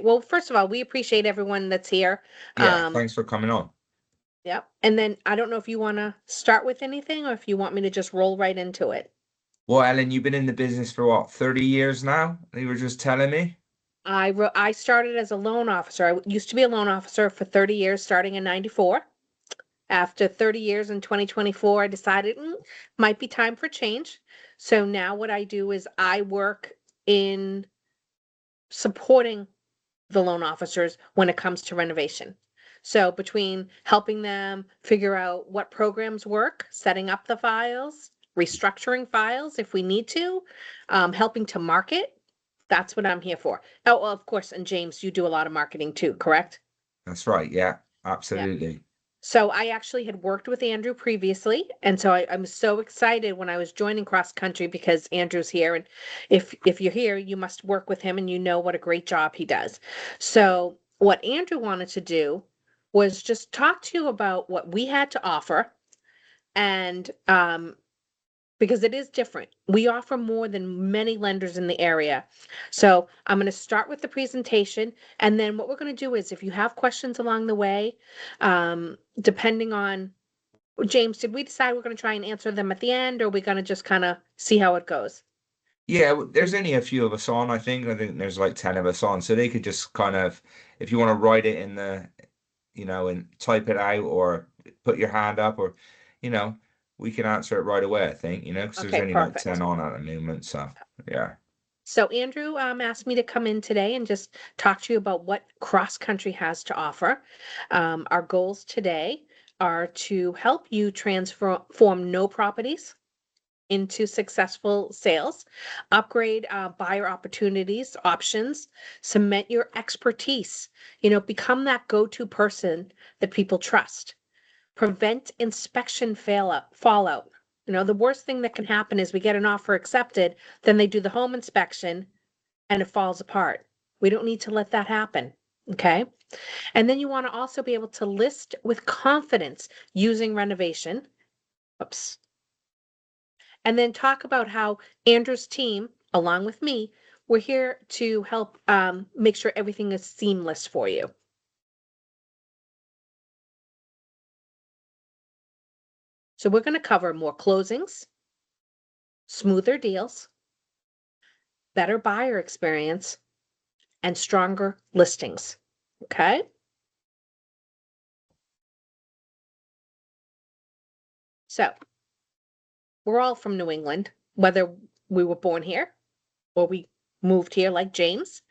Well, first of all, we appreciate everyone that's here. Yeah, Um, thanks for coming on. yep. And then I don't know if you want to start with anything or if you want me to just roll right into it. Well, Ellen, you've been in the business for what, 30 years now? You were just telling me. I started as a loan officer. I used to be a loan officer for 30 years, starting in 94. After 30 years in 2024, I decided might be time for change. So now what I do is I work in supporting the loan officers when it comes to renovation. So between helping them figure out what programs work, setting up the files, restructuring files if we need to, helping to market, that's what I'm here for. Oh, well, of course, and James, you do a lot of marketing too, correct? That's right. Yeah, Yeah. absolutely. So I actually had worked with Andrew previously, and so I'm so excited when I was joining cross country because Andrew's here, and if you're here, you must work with him, and you know what a great job he does. So what Andrew wanted to do was just talk to you about what we had to offer, and because it is different. We offer more than many lenders in the area. So I'm going to start with the presentation. And then what we're going to do is if you have questions along the way, depending on James, did we decide we're going to try and answer them at the end or are we going to just kind of see how it goes? Yeah, there's only a few of us on, I think. I think there's like 10 of us on. So they could just kind of, if you want to write it in the, and type it out or put your hand up or, you know, we can answer it right away, I think, because there's Okay, only like 10 perfect. on at the moment. So, yeah. So Andrew asked me to come in today and just talk to you about what cross country has to offer. Our goals today are to help you transform no properties into successful sales, upgrade buyer opportunities, options, cement your expertise, become that go-to person that people trust, prevent inspection fallout. The worst thing that can happen is we get an offer accepted, then they do the home inspection and it falls apart. We don't need to let that happen. Okay. And then you want to also be able to list with confidence using renovation. Oops. And then talk about how Andrew's team, along with me, we're here to help make sure everything is seamless for you. So we're going to cover more closings, smoother deals, better buyer experience, and stronger listings. Okay. So we're all from New England, whether we were born here or we moved here like James.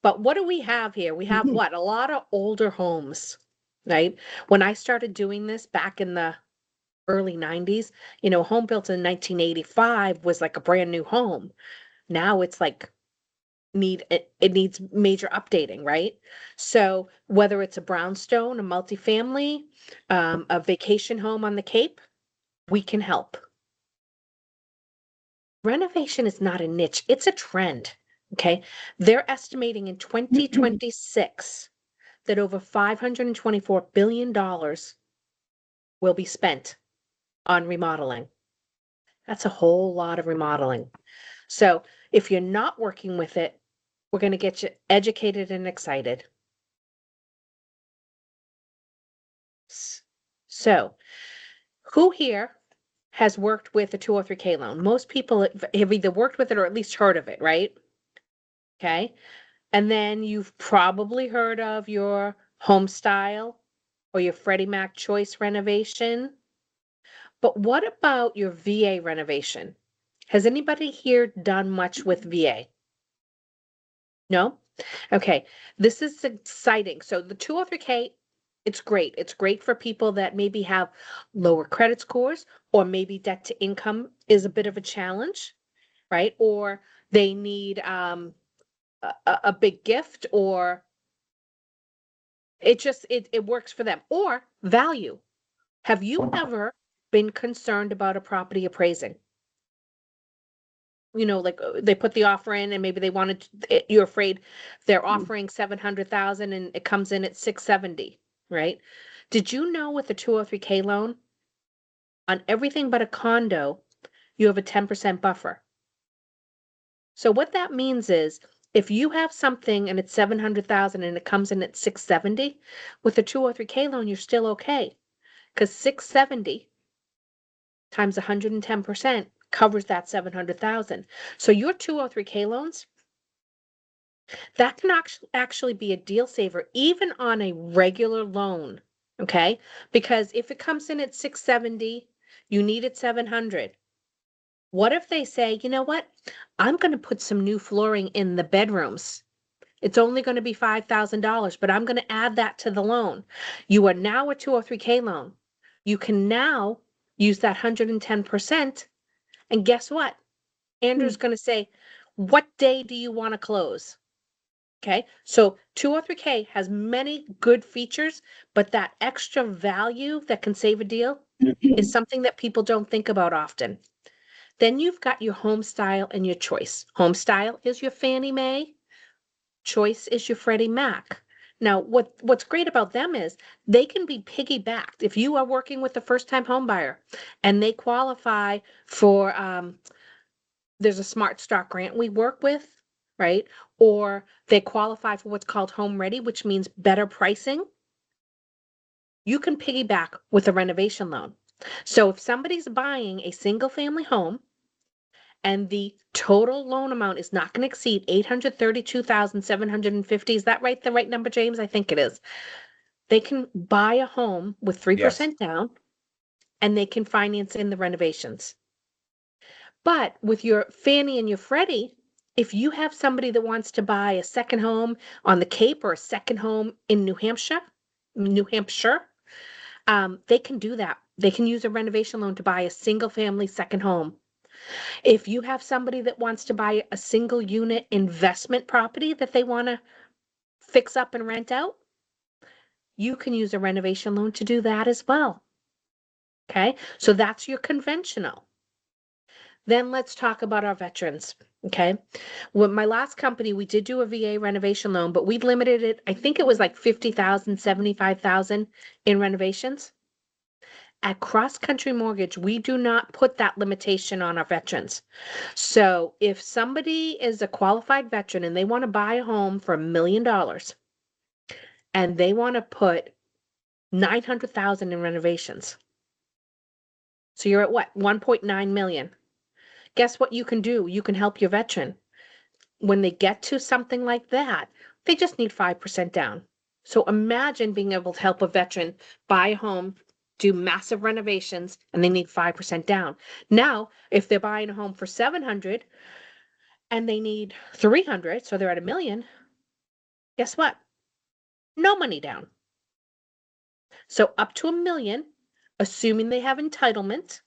But what do we have here? We have what? A lot of older homes, right? When I started doing this back in the early 90s, a home built in 1985 was like a brand new home. Now it's like it needs major updating, right? So whether it's a brownstone, a multifamily, a vacation home on the Cape, we can help. Renovation is not a niche, it's a trend. Okay. They're estimating in 2026 that over $524 billion will be spent on remodeling. That's a whole lot of remodeling. So if you're not working with it, we're going to get you educated and excited. So, who here has worked with a 203K loan? Most people have either worked with it or at least heard of it, right? Okay. And then you've probably heard of your home style or your Freddie Mac choice renovation. But what about your VA renovation? Has anybody here done much with VA? No? Okay. This is exciting. So the 203K, it's great. It's great for people that maybe have lower credit scores or maybe debt to income is a bit of a challenge, right? Or they need a big gift or it works for them. Or value. Have you ever been concerned about a property appraising? Like they put the offer in and maybe they wanted you're afraid they're offering 700,000 and it comes in at 670, right? Did you know with the 203K loan on everything but a condo, you have a 10% buffer? So what that means is If you have something and it's 700,000 and it comes in at 670, with a 203K loan, you're still okay. Because 670 times 110% covers that 700,000. So your 203K loans, that can actually be a deal saver even on a regular loan. Okay? Because if it comes in at 670, you need it 700. What if they say, you know what? I'm going to put some new flooring in the bedrooms. It's only going to be $5,000, but I'm going to add that to the loan. You are now a 203K loan. You can now use that 110%. And guess what? Hmm. Andrew's going to say, what day do you want to close? Okay. So 203K has many good features, but that extra value that can save a deal is something that people don't think about often. Then you've got your home style and your choice. Home style is your Fannie Mae. Choice is your Freddie Mac. Now, what's great about them is they can be piggybacked. If you are working with a first-time home buyer and they qualify for, there's a Smart Start grant we work with, right? Or they qualify for what's called Home Ready, which means better pricing. You can piggyback with a renovation loan. So if somebody's buying a single family home and the total loan amount is not going to exceed 832,750. Is that right? The right number, James? I think it is. They can buy a home with Yes. 3% down and they can finance in the renovations. But with your Fannie and your Freddie, if you have somebody that wants to buy a second home on the Cape or a second home in New Hampshire, they can do that. They can use a renovation loan to buy a single family second home. If you have somebody that wants to buy a single unit investment property that they want to fix up and rent out, you can use a renovation loan to do that as well. Okay, so that's your conventional. Then let's talk about our veterans. Okay, with my last company, we did do a VA renovation loan, but we limited it. I think it was like 50,000, 75,000 in renovations. At Cross Country Mortgage, we do not put that limitation on our veterans. So if somebody is a qualified veteran and they want to buy a home for $1 million and they want to put 900,000 in renovations. So you're at what? 1.9 million. Guess what you can do? You can help your veteran. When they get to something like that, they just need 5% down. So imagine being able to help a veteran buy a home, do massive renovations, and they need 5% down. Now, if they're buying a home for 700 and they need 300, so they're at $1 million, guess what? No money down. So up to $1 million, assuming they have entitlement,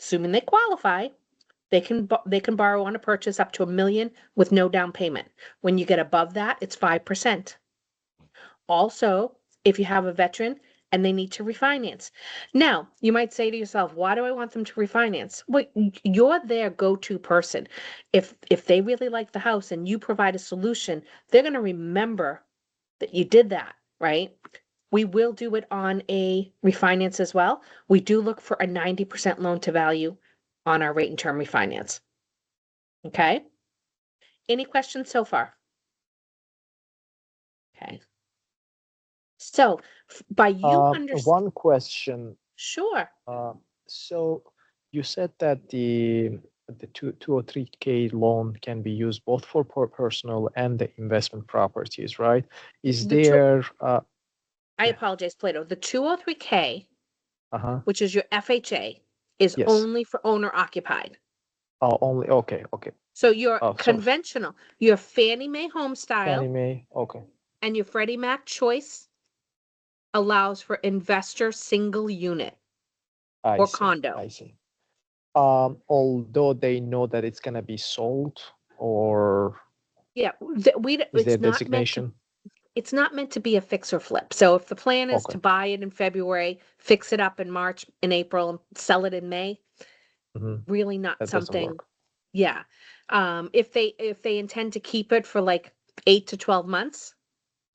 assuming they qualify, they can borrow on a purchase up to $1 million with no down payment. When you get above that, it's 5%. Also, if you have a veteran and they need to refinance. Now, you might say to yourself, why do I want them to refinance? Well, you're their go-to person. If they really like the house and you provide a solution, they're going to remember that you did that, right? We will do it on a refinance as well. We do look for a 90% loan to value on our rate and term refinance. Okay? Any questions so far? Okay. So by you understand, One question. sure. Uh, so you said that the two or three K loan can be used both for personal and the investment properties, right? Is The two, there I yeah, apologize, Plato. The 203K, uh-huh. which is your FHA, is Yes. only for owner occupied. Oh, only okay, okay. So your Oh, so conventional, your Fannie Mae home Fannie style Mae, okay. and your Freddie Mac choice allows for investor single unit I or see. condo. I see. Although they know that it's gonna be sold, or Yeah, is there designation? it's not meant to be a fix or flip. So if the plan is Okay. to buy it in February, fix it up in March, in April, and sell it in May, Hmm. really not That doesn't something. work. Yeah. If they intend to keep it for like 8 to 12 months,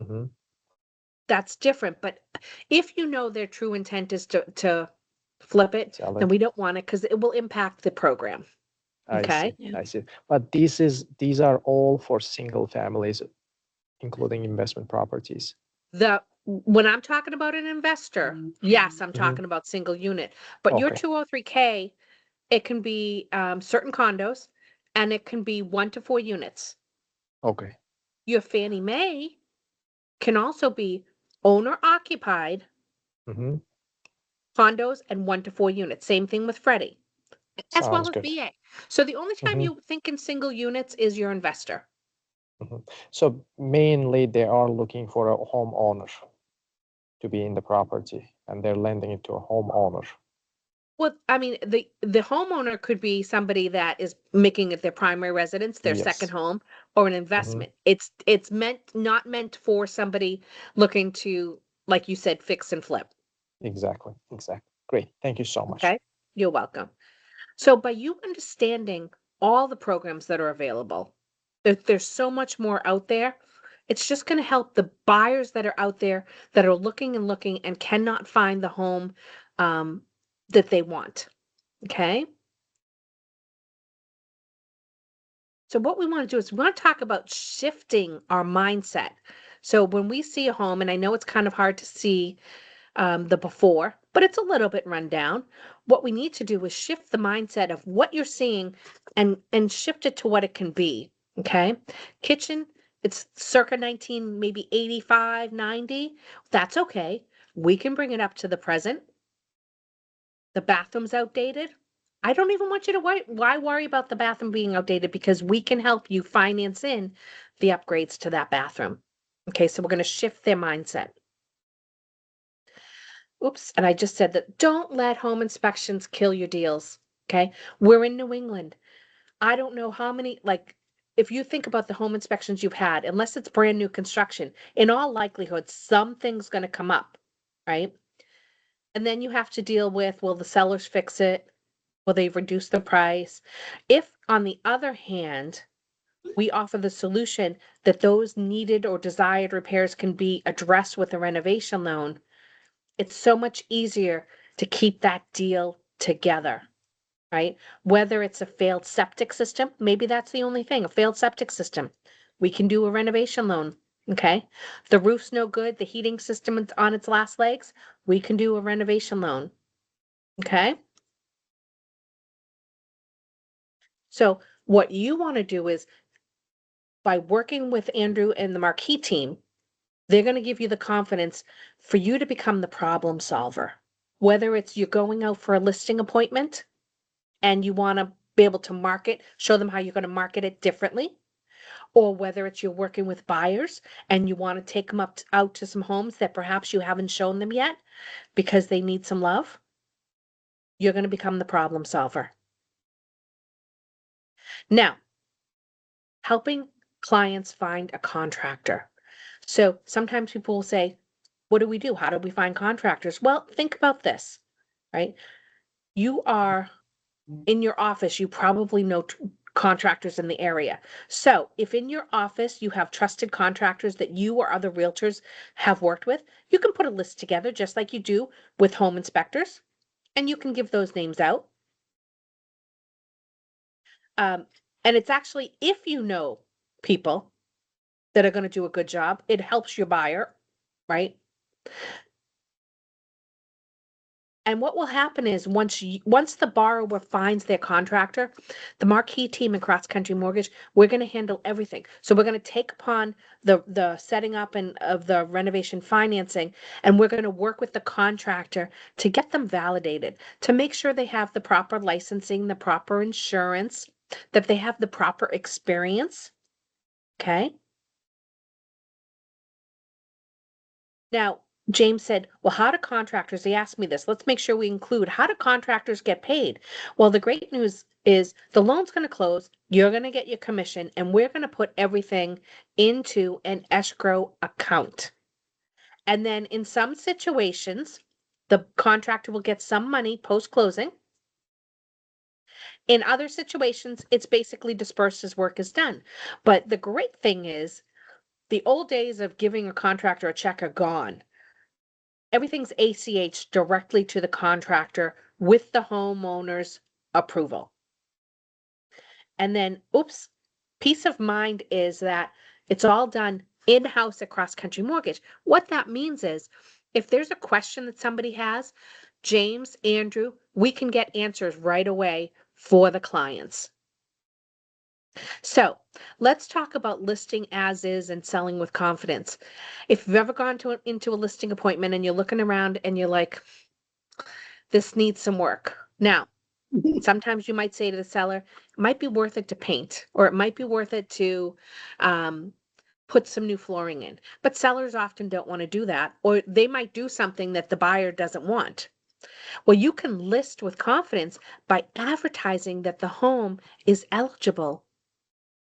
Hmm. that's different. But if you know their true intent is to flip it, Sell then it. we don't want it because it will impact the program. I see. Okay. I see. But these are all for single families, including investment properties. When I'm talking about an investor, yes, I'm Hmm. talking about single unit. But your Okay. 203K, it can be certain condos and it can be 1 to 4 units. Okay. Your Fannie Mae can also be owner occupied Hmm. condos and 1 to 4 units. Same thing with Freddie, as well Sounds as good. VA. So the only time Hmm. you think in single units is your investor. Hmm. So mainly they are looking for a homeowner to be in the property, and they're lending it to a homeowner. Well, I mean, the homeowner could be somebody that is making it their primary residence, their second Yes. home, or an Hmm. investment. It's not meant for somebody looking to, like you said, fix and flip. Exactly. Exactly. Great. Thank you so much. Okay? You're welcome. So by you understanding all the programs that are available, there's so much more out there. It's just going to help the buyers that are out there that are looking and looking and cannot find the home um, that they want. Okay? So what we want to do is we want to talk about shifting our mindset. So when we see a home, and I know it's kind of hard to see the before, but it's a little bit run down. What we need to do is shift the mindset of what you're seeing and shift it to what it can be. Okay. Kitchen, it's circa 19, maybe 85, 90. That's okay. We can bring it up to the present. The bathroom's outdated. I don't even want you to why worry about the bathroom being outdated because we can help you finance in the upgrades to that bathroom. Okay, so we're going to shift their mindset. Oops, and I just said that don't let home inspections kill your deals. Okay, we're in New England. I don't know how many, like, if you think about the home inspections you've had, unless it's brand new construction, in all likelihood, something's going to come up, right? And then you have to deal with, will the sellers fix it? Will they reduce the price? If, on the other hand, we offer the solution that those needed or desired repairs can be addressed with a renovation loan, it's so much easier to keep that deal together, right? Whether it's a failed septic system, maybe that's the only thing, a failed septic system. We can do a renovation loan, okay? The roof's no good, the heating system is on its last legs, we can do a renovation loan, okay? So what you want to do is by working with Andrew and the Marquee team, they're going to give you the confidence for you to become the problem solver. Whether it's you're going out for a listing appointment and you want to be able to market, show them how you're going to market it differently, or whether it's you're working with buyers and you want to take them out to some homes that perhaps you haven't shown them yet because they need some love, you're going to become the problem solver. Now, helping clients find a contractor. So sometimes people will say, what do we do? How do we find contractors? Well, think about this, right? You are in your office, you probably know contractors in the area. So if in your office you have trusted contractors that you or other realtors have worked with, you can put a list together just like you do with home inspectors, and you can give those names out. Um, and it's actually, if you know people that are going to do a good job, it helps your buyer, right? And what will happen is once the borrower finds their contractor, the Marquee team in Cross Country Mortgage, we're going to handle everything. So we're going to take upon the setting up and of the renovation financing, and we're going to work with the contractor to get them validated, to make sure they have the proper licensing, the proper insurance, that they have the proper experience. Okay. Now, James said, well, how do contractors, he asked me this, let's make sure we include, how do contractors get paid? Well, the great news is the loan's going to close, you're going to get your commission, and we're going to put everything into an escrow account. And then in some situations, the contractor will get some money post closing. In other situations, it's basically dispersed as work is done. But the great thing is, the old days of giving a contractor a check are gone. Everything's ACH directly to the contractor with the homeowner's approval. And then, oops, peace of mind is that it's all done in-house at Cross Country Mortgage. What that means is if there's a question that somebody has, James, Andrew, we can get answers right away for the clients. So let's talk about listing as is and selling with confidence. If you've ever gone into a listing appointment and you're looking around and you're like, this needs some work. Now, sometimes you might say to the seller, it might be worth it to paint, or it might be worth it to put some new flooring in. But sellers often don't want to do that, or they might do something that the buyer doesn't want. Well, you can list with confidence by advertising that the home is eligible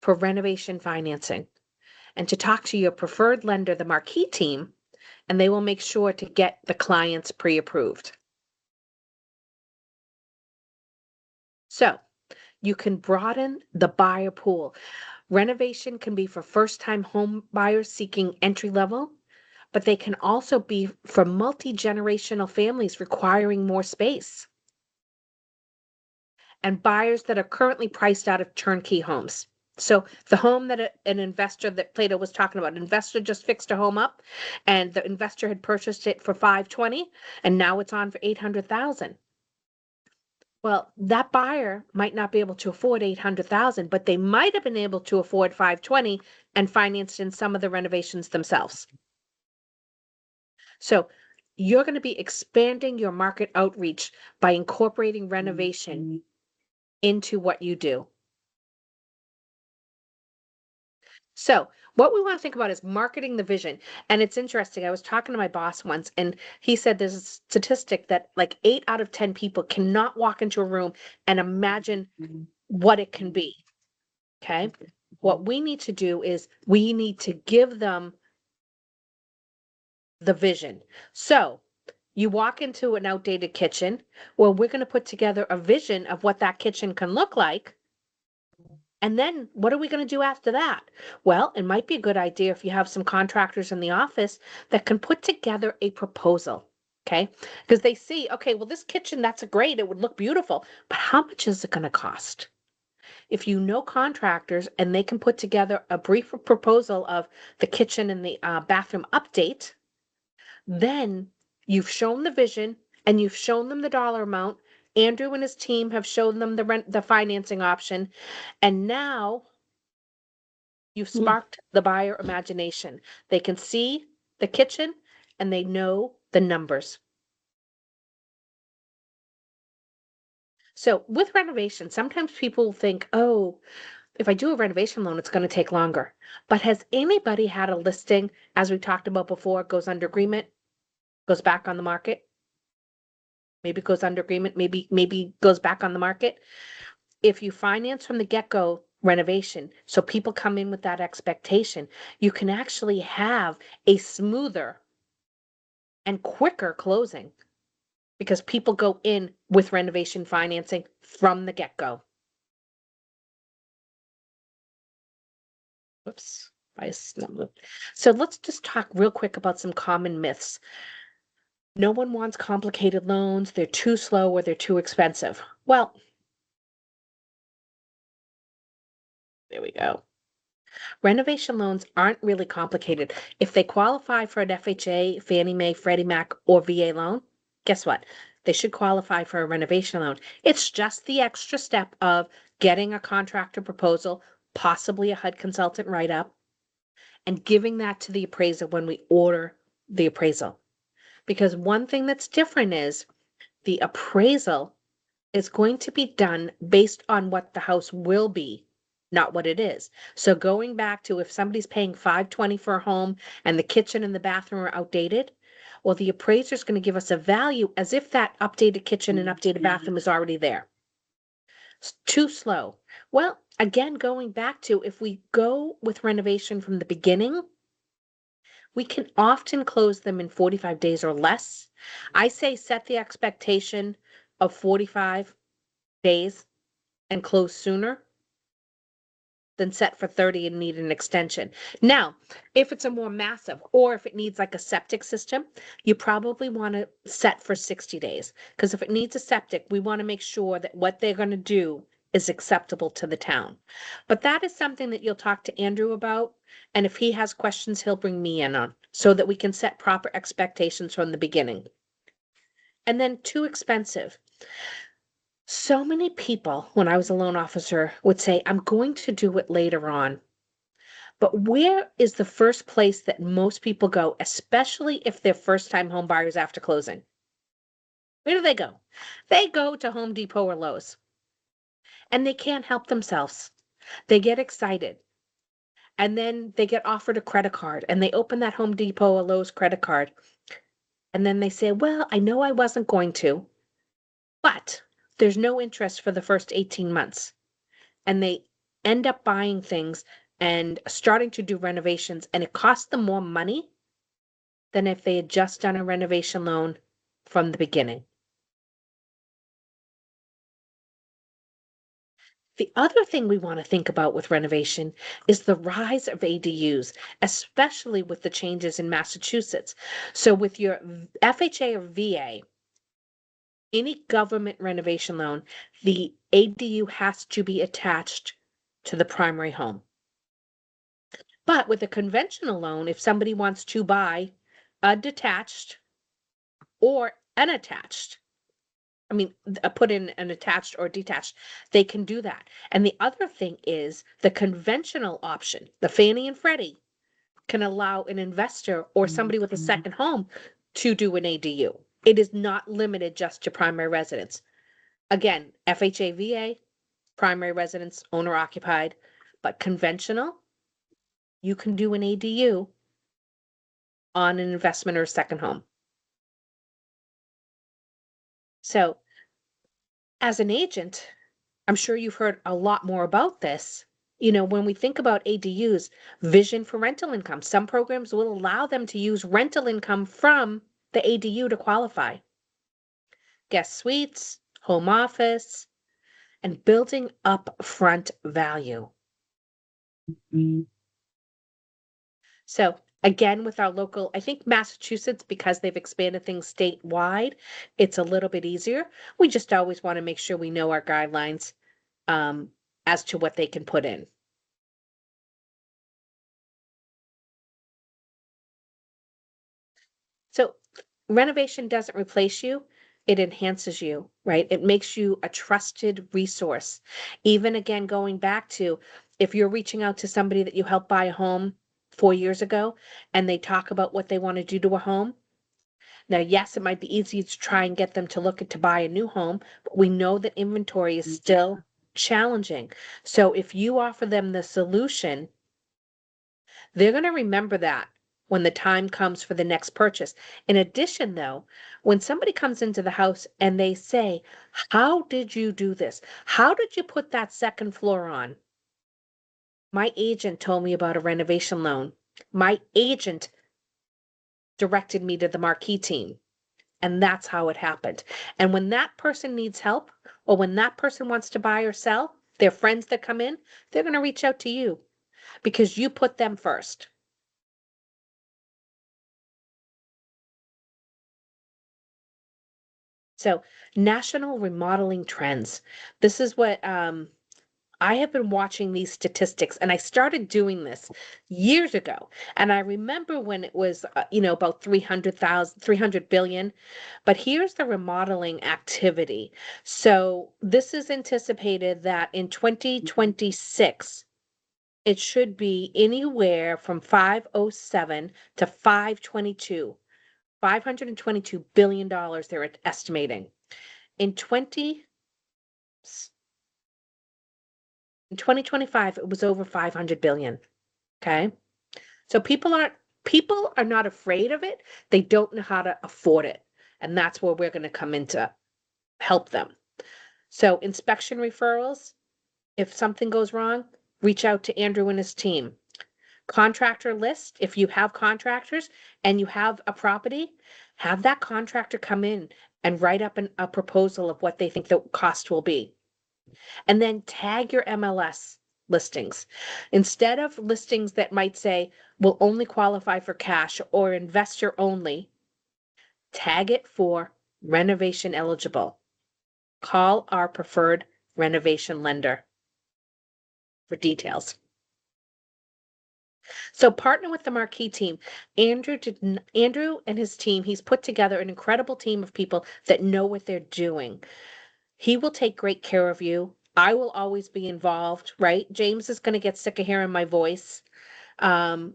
for renovation financing and to talk to your preferred lender, the Marquee team, and they will make sure to get the clients pre-approved. So you can broaden the buyer pool. Renovation can be for first-time home buyers seeking entry level, but they can also be for multi-generational families requiring more space and buyers that are currently priced out of turnkey homes. So the home that an investor that Plato was talking about, an investor just fixed a home up and the investor had purchased it for 520 and now it's on for 800,000. Well, that buyer might not be able to afford 800,000, but they might have been able to afford 520 and financed in some of the renovations themselves. So you're going to be expanding your market outreach by incorporating renovation into what you do. So what we want to think about is marketing the vision. And it's interesting. I was talking to my boss once, and he said there's a statistic that like 8 out of 10 people cannot walk into a room and imagine what it can be. Okay. What we need to do is we need to give them the vision. So you walk into an outdated kitchen. Well, we're going to put together a vision of what that kitchen can look like. And then what are we going to do after that? Well, it might be a good idea if you have some contractors in the office that can put together a proposal. Okay. Because they see, okay, well, this kitchen, that's great. It would look beautiful, but how much is it going to cost? If you know contractors and they can put together a brief proposal of the kitchen and the bathroom update, then you've shown the vision and you've shown them the dollar amount. Andrew and his team have shown them the financing option, and now you've sparked the buyer imagination. They can see the kitchen and they know the numbers. So with renovation, sometimes people think, oh, if I do a renovation loan, it's going to take longer. But has anybody had a listing, as we talked about before, goes under agreement, goes back on the market? Maybe goes under agreement, maybe goes back on the market. If you finance from the get-go renovation, so people come in with that expectation, you can actually have a smoother and quicker closing because people go in with renovation financing from the get-go. Whoops. So let's just talk real quick about some common myths. No one wants complicated loans. They're too slow or they're too expensive. Well, there we go. Renovation loans aren't really complicated. If they qualify for an FHA, Fannie Mae, Freddie Mac, or VA loan, guess what? They should qualify for a renovation loan. It's just the extra step of getting a contractor proposal, possibly a HUD consultant write-up, and giving that to the appraiser when we order the appraisal. Because one thing that's different is the appraisal is going to be done based on what the house will be, not what it is. So going back to if somebody's paying $520 for a home and the kitchen and the bathroom are outdated, well, the appraiser is going to give us a value as if that updated kitchen and updated bathroom is already there. It's too slow. Well, again, going back to if we go with renovation from the beginning, we can often close them in 45 days or less. I say set the expectation of 45 days and close sooner than set for 30 and need an extension. Now, if it's a more massive or if it needs like a septic system, you probably want to set for 60 days. Because if it needs a septic, we want to make sure that what they're going to do is acceptable to the town. But that is something that you'll talk to Andrew about. And if he has questions, he'll bring me in on so that we can set proper expectations from the beginning. And then too expensive. So many people, when I was a loan officer, would say, I'm going to do it later on. But where is the first place that most people go, especially if they're first time home buyers after closing? Where do they go? They go to Home Depot or Lowe's, and they can't help themselves. They get excited, and then they get offered a credit card, and they open that Home Depot or Lowe's credit card, and then they say, well, I know I wasn't going to, but there's no interest for the first 18 months. And they end up buying things and starting to do renovations, and it costs them more money than if they had just done a renovation loan from the beginning. The other thing we want to think about with renovation is the rise of ADUs, especially with the changes in Massachusetts. So with your FHA or VA, any government renovation loan, the ADU has to be attached to the primary home. But with a conventional loan, if somebody wants to buy a detached or unattached, put in an attached or detached, they can do that. And the other thing is the conventional option, the Fannie and Freddie, can allow an investor or somebody with a second home to do an ADU. It is not limited just to primary residence. Again, FHA, VA, primary residence, owner occupied, but conventional, you can do an ADU on an investment or a second home. So, as an agent, I'm sure you've heard a lot more about this. When we think about ADUs, vision for rental income, some programs will allow them to use rental income from the ADU to qualify. Guest suites, home office, and building up front value. So again, with our local, I think Massachusetts, because they've expanded things statewide, it's a little bit easier. We just always want to make sure we know our guidelines as to what they can put in. So renovation doesn't replace you. It enhances you, right? It makes you a trusted resource. Even again, going back to if you're reaching out to somebody that you helped buy a home 4 years ago and they talk about what they want to do to a home. Now, yes, it might be easy to try and get them to look at to buy a new home, but we know that inventory is still challenging. So if you offer them the solution, they're going to remember that when the time comes for the next purchase. In addition, though, when somebody comes into the house and they say, how did you do this? How did you put that second floor on? My agent told me about a renovation loan. My agent directed me to the marquee team. And that's how it happened. And when that person needs help, or when that person wants to buy or sell, their friends that come in, they're going to reach out to you because you put them first. So, national remodeling trends. This is what I have been watching these statistics, and I started doing this years ago. And I remember when it was, about 300 billion. But here's the remodeling activity. So this is anticipated that in 2026, it should be anywhere from 507 to 522. $522 billion they're estimating. In 2025, it was over 500 billion. Okay. So people are not afraid of it. They don't know how to afford it. And that's where we're going to come in to help them. So inspection referrals, if something goes wrong, reach out to Andrew and his team. Contractor list, if you have contractors and you have a property, have that contractor come in and write up a proposal of what they think the cost will be. And then tag your MLS listings. Instead of listings that might say will only qualify for cash or investor only, tag it for renovation eligible. Call our preferred Renovation lender for details. So partner with the Marquee team. Andrew and his team, he's put together an incredible team of people that know what they're doing. He will take great care of you. I will always be involved, right? James is going to get sick of hearing my voice. Um,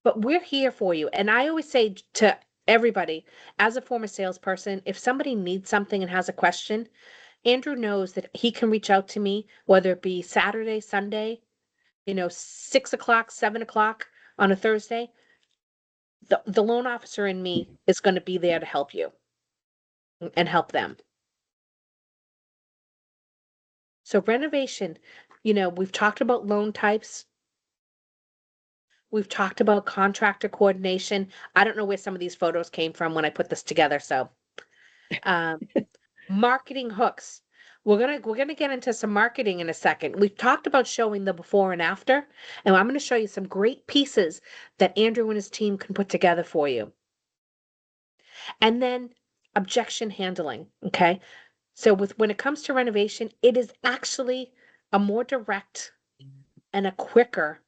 but we're here for you. And I always say to everybody, as a former salesperson, if somebody needs something and has a question, Andrew knows that he can reach out to me, whether it be Saturday, Sunday, 6 o'clock, 7 o'clock on a Thursday. The loan officer in me is going to be there to help you and help them. So renovation, we've talked about loan types. We've talked about contractor coordination. I don't know where some of these photos came from when I put this together. So, um, marketing hooks. We're gonna get into some marketing in a second. We've talked about showing the before and after, and I'm going to show you some great pieces that Andrew and his team can put together for you. And then objection handling. Okay. So when it comes to renovation, it is actually a more direct and a quicker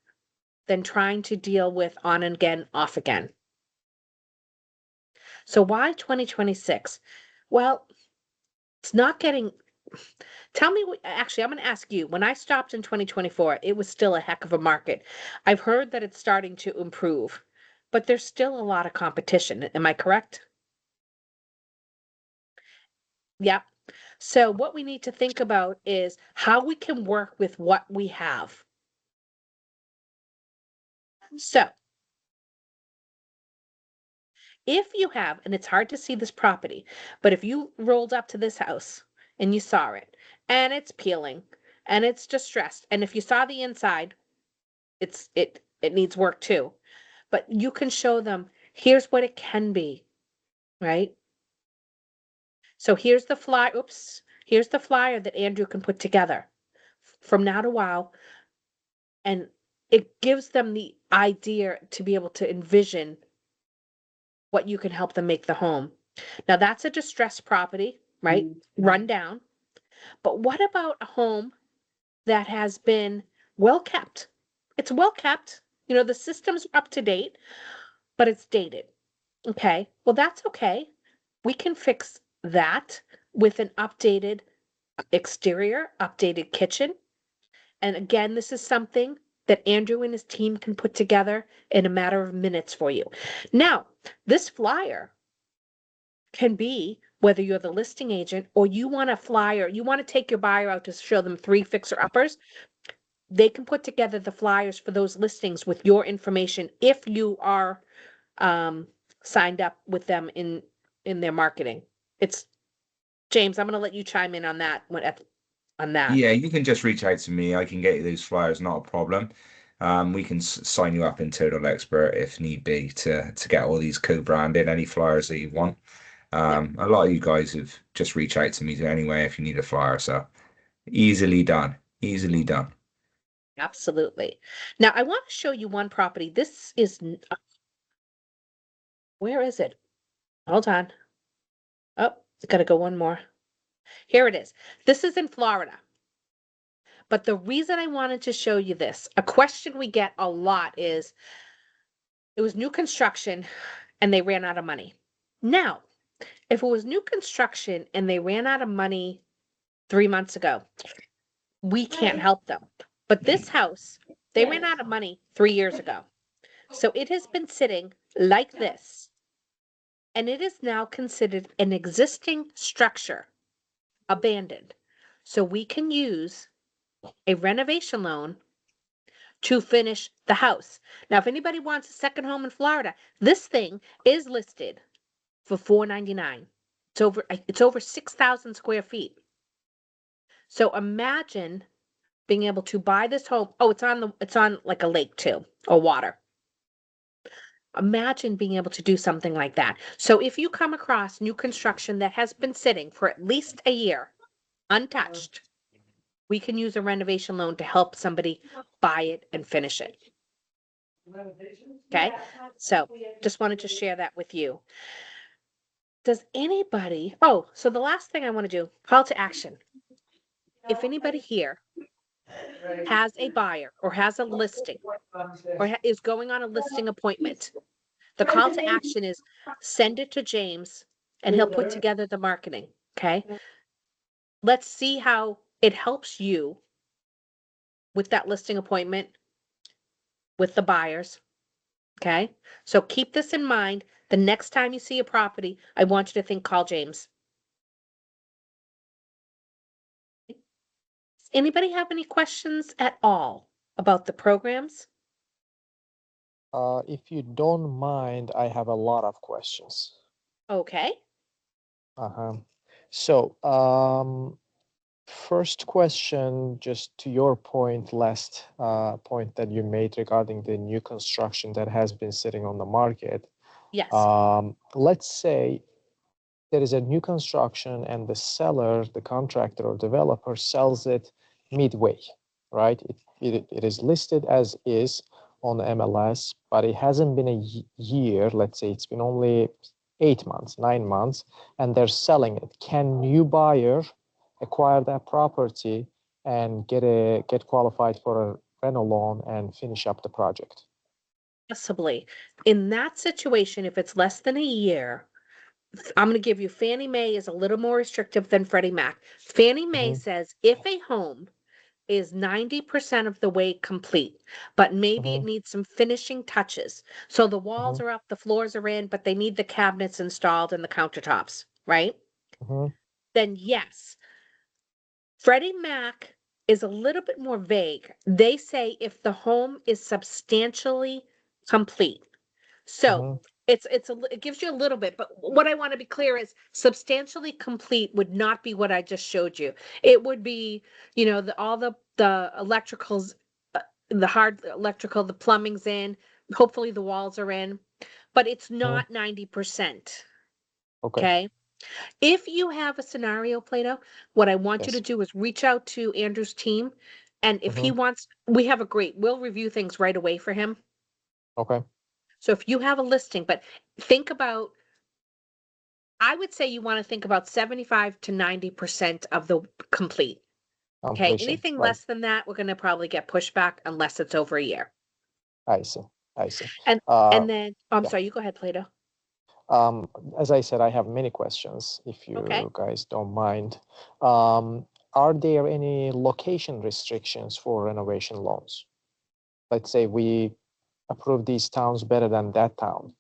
than trying to deal with on and again, off again. So why 2026? Well, it's not getting. Tell me actually, I'm going to ask you. When I stopped in 2024, it was still a heck of a market. I've heard that it's starting to improve, but there's still a lot of competition. Am I correct? Yep. So what we need to think about is how we can work with what we have. So if you have, and it's hard to see this property, but if you rolled up to this house and you saw it and it's peeling and it's distressed, and if you saw the inside, it needs work too. But you can show them, here's what it can be, right? So here's the flyer. Oops, here's the flyer that Andrew can put together from now to wow. And it gives them the idea to be able to envision what you can help them make the home. Now that's a distressed property, right? Run down. But what about a home that has been well kept? It's well kept. The system's up to date, but it's dated. Okay. Well, that's okay. We can fix that with an updated exterior, updated kitchen. And again, this is something that Andrew and his team can put together in a matter of minutes for you. Now, this flyer can be whether you're the listing agent or you want a flyer, you want to take your buyer out to show them 3 fixer uppers. They can put together the flyers for those listings with your information if you are signed up with them in their marketing. It's James, I'm going to let you chime in on that on that. Yeah, you can just reach out to me. I can get you those flyers, not a problem. We can sign you up in Total Expert if need be to get all these co-branded, any flyers that you want. Yep, A lot of you guys have just reached out to me anyway if you need a flyer, so easily done, easily done. absolutely. Now, I want to show you one property. This is where is it? Hold on. Oh, it's got to go one more. Here it is. This is in Florida. But the reason I wanted to show you this, a question we get a lot is, it was new construction and they ran out of money. Now, if it was new construction and they ran out of money 3 months ago, we can't help them. But this house, they ran out of money 3 years ago. So it has been sitting like this, and it is now considered an existing structure, abandoned. So we can use a renovation loan to finish the house. Now, if anybody wants a second home in Florida, this thing is listed for $499. It's over 6,000 square feet. So imagine being able to buy this home. Oh, it's on like a lake too, or water. Imagine being able to do something like that. So if you come across new construction that has been sitting for at least a year, untouched, we can use a renovation loan to help somebody buy it and finish it. Okay? So just wanted to share that with you. Does anybody, oh, so the last thing I want to do, call to action. if anybody here has a buyer or has a listing or is going on a listing appointment, the call to action is send it to James and he'll put together the marketing. Okay. Let's see how it helps you with that listing appointment with the buyers. Okay. So keep this in mind. The next time you see a property, I want you to think, call James. Does anybody have any questions at all about the programs? If you don't mind, I have a lot of questions. Okay. Uh-huh. So, first question, just to your point, last point that you made regarding the new construction that has been sitting on the market. Yes. Let's say there is a new construction and the seller, the contractor or developer sells it midway, right? It is listed as is on the MLS, but it hasn't been a year. Let's say it's been only 8 months, 9 months, and they're selling it. Can new buyer acquire that property and get qualified for a reno loan and finish up the project? Possibly. In that situation, if it's less than a year, I'm going to give you Fannie Mae is a little more restrictive than Freddie Mac. Fannie Mae Mm-hmm, says if a home is 90% of the way complete, but maybe it mm-hmm, needs some finishing touches. So the mm-hmm, walls are up, the floors are in, but they need the cabinets installed and the countertops, right? mm-hmm, Then yes, Freddie Mac is a little bit more vague. They say if the home is substantially complete. So mm-hmm, it gives you a little bit, but what I want to be clear is substantially complete would not be what I just showed you. It would be, all the electricals, the hard electrical, the plumbing's in, hopefully the walls are in, but it's mm-hmm. not 90%. Okay. Okay. If you have a scenario, Plato, what I want you to Yes. do is reach out to Andrew's team. And if he Mm-hmm. wants, we'll review things right away for him. Okay. So if you have a listing, but think about, I would say you want to think about 75 to 90% of the complete. Okay. Completion. Anything Right. less than that, we're going to probably get pushback unless it's over a year. I see. I see. And Uh, and then, I'm yeah. sorry, you go ahead, Plato. Um, as I said, I have many questions, if Okay. you guys don't mind. Um, are there any location restrictions for renovation loans? Let's say we approve these towns better than that town.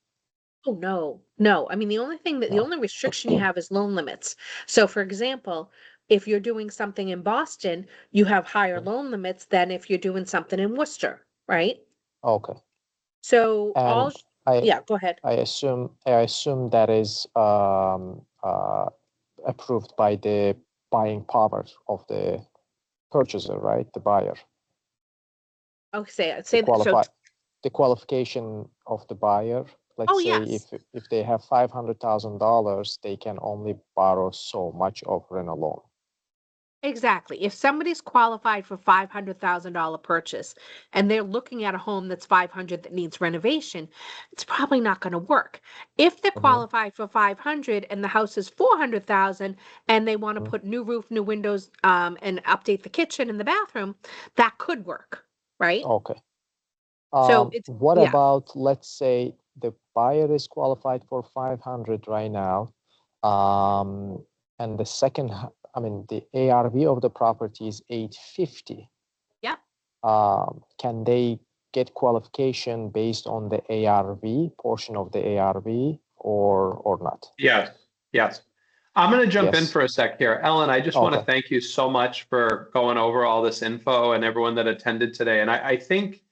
Oh, no, no. I mean, the No. only restriction you have is loan limits. So for example, if you're doing something in Boston, you have higher Mhm. loan limits than if you're doing something in Worcester, right? Okay. So And I yeah, go ahead. I assume that is approved by the buying power of the purchaser, right? The buyer. Okay, The say that. qualify the qualification of the buyer. Let's Oh, say yes. if they have $500,000, they can only borrow so much of rent loan. Exactly. If somebody's qualified for $500,000 purchase and they're looking at a home that's 500 that needs renovation, it's probably not going to work. If they're Mm-hmm, qualified for 500 and the house is 400,000 and they want to mm-hmm. put new roof, new windows, and update the kitchen and the bathroom, that could work, right? Okay. So it's What yeah. about, let's say the buyer is qualified for 500 right now, and the I mean, the ARV of the property is 850. Yeah. Can they get qualification based on the ARV portion of the ARV or not? Yes, yes. I'm going to jump in Yes. for a sec here. Ellen, I just want to Okay. thank you so much for going over all this info and everyone that attended today. And I think,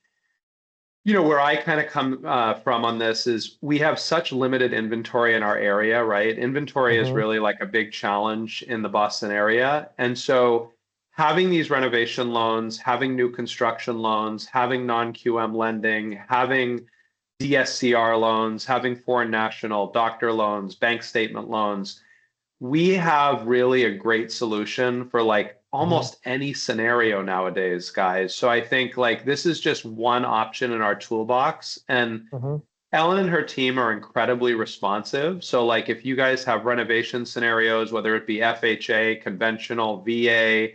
where I kind of come from on this is we have such limited inventory in our area, right? Inventory is Mm-hmm, really like a big challenge in the Boston area. And so having these renovation loans, having new construction loans, having non-QM lending, having DSCR loans, having foreign national, doctor loans, bank statement loans, we have really a great solution for like mm-hmm, almost any scenario nowadays, guys. So I think like this is just one option in our toolbox. And mm-hmm, Ellen and her team are incredibly responsive. So like if you guys have renovation scenarios, whether it be FHA, conventional, VA,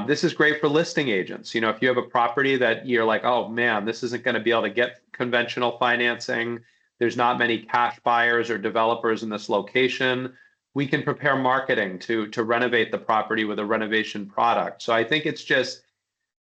This is great for listing agents. If you have a property that you're like, oh man, this isn't going to be able to get conventional financing. There's not many cash buyers or developers in this location. We can prepare marketing to renovate the property with a renovation product. So I think it's just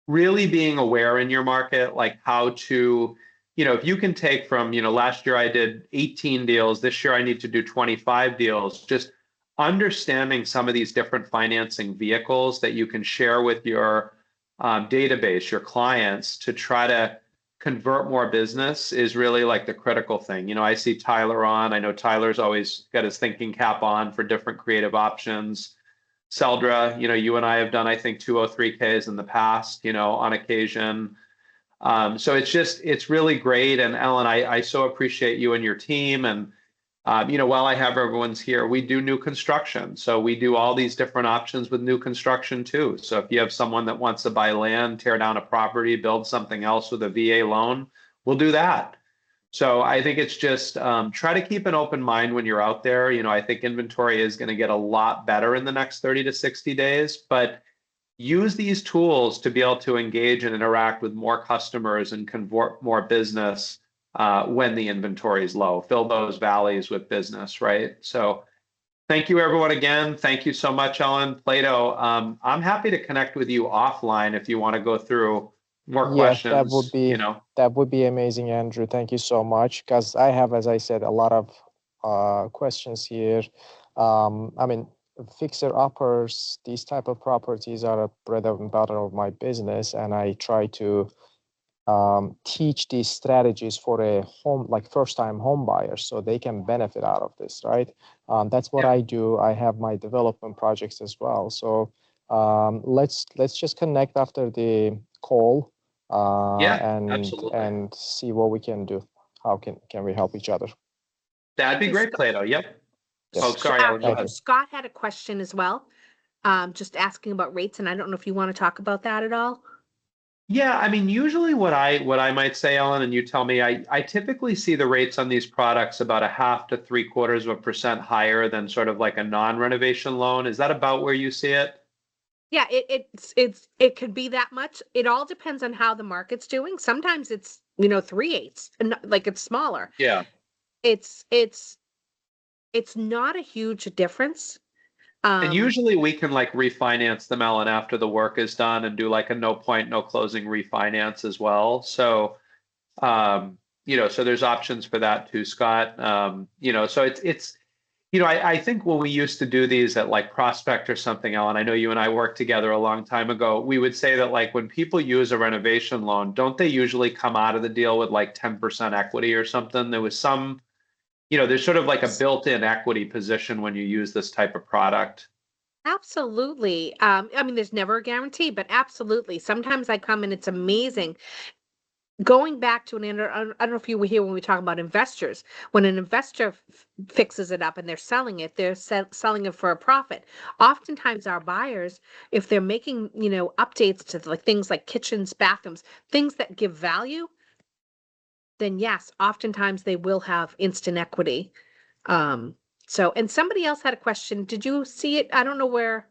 really being aware in your market, like how to, if you can take from, last year I did 18 deals, this year I need to do 25 deals, just understanding some of these different financing vehicles that you can share with your database, your clients, to try to convert more business is really like the critical thing. I see Tyler on. I know Tyler's always got his thinking cap on for different creative options. Seldra, you and I have done, I think, 203Ks in the past, on occasion. So it's really great. And Ellen, I so appreciate you and your team. And, while I have everyone's here, we do new construction. So we do all these different options with new construction too. So if you have someone that wants to buy land, tear down a property, build something else with a VA loan, we'll do that. So I think it's just try to keep an open mind when you're out there. I think inventory is going to get a lot better in the next 30 to 60 days, but use these tools to be able to engage and interact with more customers and convert more business when the inventory is low. Fill those valleys with business, right? So thank you, everyone, again. Thank you so much, Ellen. Plato, I'm happy to connect with you offline if you want to go through more Yeah, that would questions. be amazing, Andrew. Thank you so much. Because I have, as I said, a lot of questions here. I mean, fixer uppers, these type of properties are a bread and butter of my business, and I try to teach these strategies for a home, like first-time home buyers, so they can benefit out of this, right? That's what Yeah. I do. I have my development projects as well. So let's just connect after the call Yeah, and absolutely. see what we can do. How can we help each other? That'd be Hey, great, Plato. Yep. Oh, Yes, sorry, Ellen, go thank you. ahead. Scott had a question as well, just asking about rates, and I don't know if you want to talk about that at all. Yeah, I mean, usually what I might say, Ellen, and you tell me, I typically see the rates on these products about a half to 3/4% higher than sort of like a non-renovation loan. Is that about where you see it? Yeah, it could be that much. It all depends on how the market's doing. Sometimes it's, 3/8, and like it's smaller. Yeah. It's it's it's not a huge difference. And Um, usually we can like refinance them, Ellen, after the work is done and do like a no point, no closing refinance as well. So so there's options for that too, Scott. So it's I think when we used to do these at like Prospect or something, Ellen, I know you and I worked together a long time ago. We would say that like when people use a renovation loan, don't they usually come out of the deal with like 10% equity or something? There was some, there's sort of like a built-in equity position when you use this type of product. Absolutely. I mean, there's never a guarantee, but absolutely. Sometimes I come and it's amazing. Going back to I don't know if you were here when we talk about investors. When an investor fixes it up and they're selling it, they're selling it for a profit. Oftentimes, our buyers, if they're making, updates to like things like kitchens, bathrooms, things that give value, then yes, oftentimes they will have instant equity. Um, and somebody else had a question. Did you see it? I don't know where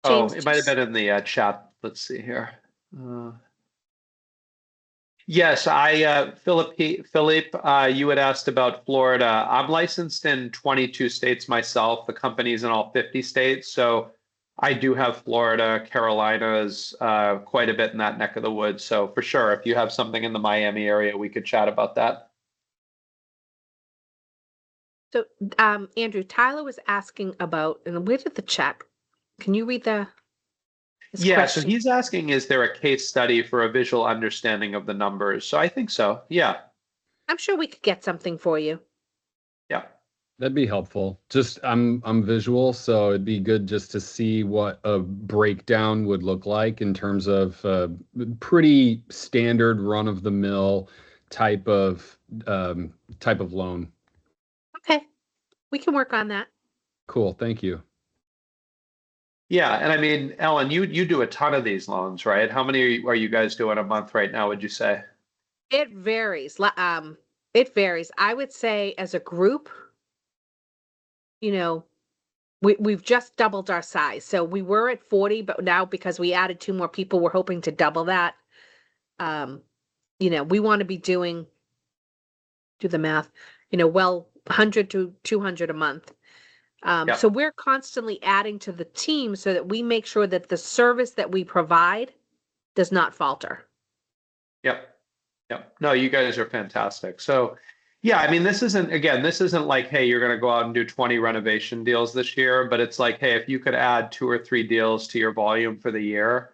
Oh, James it might have just. been in the chat. Let's see here. Yes, Philip, you had asked about Florida. I'm licensed in 22 states myself. The company's in all 50 states. So I do have Florida, Carolinas, quite a bit in that neck of the woods. So for sure, if you have something in the Miami area, we could chat about that. So, Andrew, Tyler was asking about, and where did the chat? Can you read his Yeah, so question? he's asking, is there a case study for a visual understanding of the numbers? So I think so. Yeah. I'm sure we could get something for you. Yeah. That'd be helpful. Just I'm visual, so it'd be good just to see what a breakdown would look like in terms of pretty standard run-of-the-mill type of loan. Okay, we can work on that. Cool, thank you. Yeah, and I mean, Ellen, you do a ton of these loans, right? How many are you guys doing a month right now, would you say? It varies. It varies. I would say as a group, you know, we've just doubled our size. So we were at 40, but now because we added 2 more people, we're hoping to double that. We want to be do the math, well, 100 to 200 a month. Yep. So we're constantly adding to the team so that we make sure that the service that we provide does not falter. Yep. Yep. No, you guys are fantastic. So yeah, I mean, this isn't like, hey, you're going to go out and do 20 renovation deals this year, but it's like, hey, if you could add 2 or 3 deals to your volume for the year,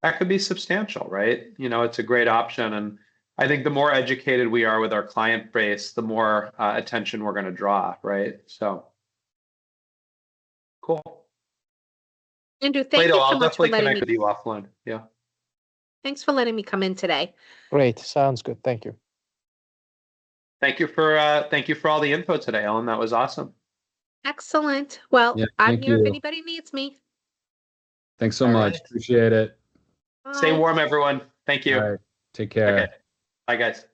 that could be substantial, right? It's a great option. And I think the more educated we are with our client base, the more attention we're going to draw, right? So cool. Andrew, thank Plato, you so I'll much for definitely letting connect me. with you offline. Yeah. Thanks for letting me come in today. Great. Sounds good. Thank you. Thank you for all the info today, Ellen. That was awesome. Excellent. Well, Yeah, I'm thank here if you. anybody needs me. Thanks so All much. right. Appreciate it. Stay Bye. warm, everyone. Thank you. All right. Take care. Okay. Bye, guys.